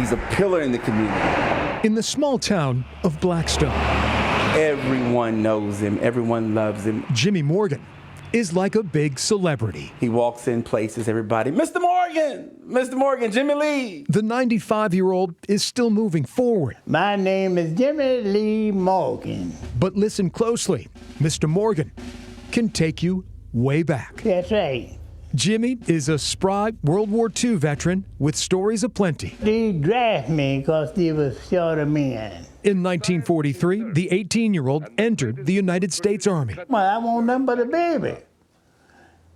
He's a pillar in the community. In the small town of Blackstone, everyone knows him. Everyone loves him. Jimmie Morgan is like a big celebrity. He walks in places, everybody, Mr. Morgan, Jimmie Lee. The 95-year-old is still moving forward. My name is Jimmie Lee Morgan. But listen closely, Mr. Morgan can take you way back. That's right. Jimmie is a spry World War II veteran with stories aplenty. They drafted me because they were short of men. In 1943, the 18-year-old entered the United States Army. Well, I want nothing but a baby.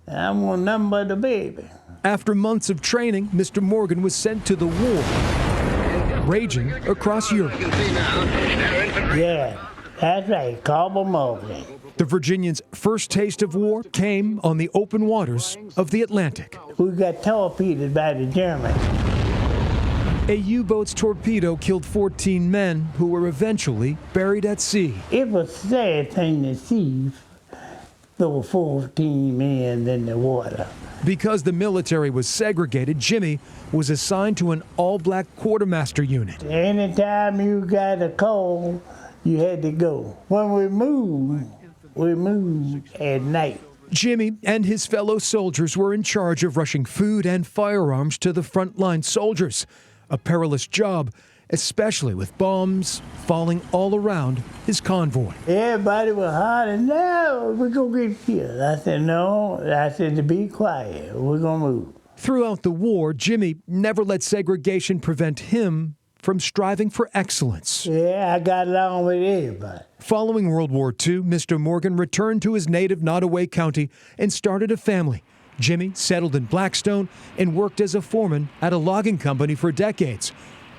I want nothing but a baby. After months of training, Mr. Morgan was sent to the war, raging across Europe. Yeah, that's right, Cowboy Morgan. The Virginians' first taste of war came on the open waters of the Atlantic. We got torpedoed by the Germans. A U-boat's torpedo killed 14 men who were eventually buried at sea. It was a sad thing to see. There were 14 men in the water. Because the military was segregated, Jimmie was assigned to an all-black quartermaster unit. Anytime you got a call, you had to go. When we moved at night. Jimmie and his fellow soldiers were in charge of rushing food and firearms to the frontline soldiers. A perilous job, especially with bombs falling all around his convoy. Everybody was hollering, "No, we're gonna get killed." I said, "No." I said, "To be quiet, we're gonna move." Throughout the war, Jimmie never let segregation prevent him from striving for excellence. Yeah, I got along with everybody. Following World War II, Mr. Morgan returned to his native Nottoway County and started a family. Jimmie settled in Blackstone and worked as a foreman at a logging company for decades.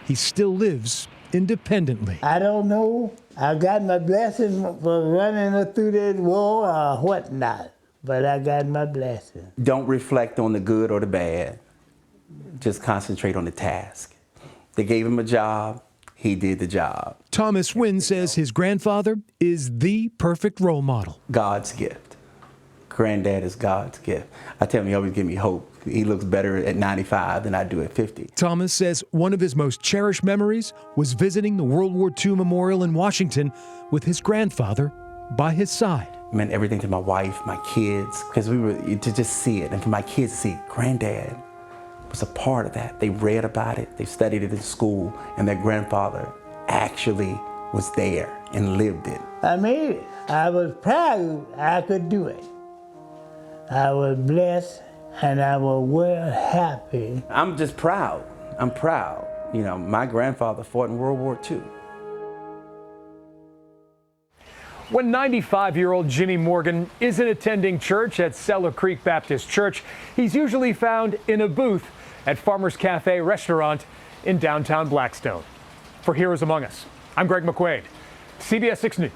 He still lives independently. I don't know. I got my blessing for running through that war or whatnot, but I got my blessing. Don't reflect on the good or the bad. Just concentrate on the task. They gave him a job. He did the job. Thomas Wynn says his grandfather is the perfect role model. God's gift. Granddad is God's gift. I tell him he always give me hope. He looks better at 95 than I do at 50. Thomas says one of his most cherished memories was visiting the World War II Memorial in Washington with his grandfather by his side. It meant everything to my wife, my kids, because we were to just see it, and for my kids to see Granddad was a part of that. They read about it, they studied it in school, and their grandfather actually was there and lived it. I made it. I was proud I could do it. I was blessed and I was well happy. I'm just proud. I'm proud. You know, my grandfather fought in World War II. When 95-year-old Jimmie Morgan isn't attending church at Cellar Creek Baptist Church, he's usually found in a booth at Farmer's Cafe restaurant in downtown Blackstone. For Heroes Among Us, I'm Greg McQuaid, CBS 6 News.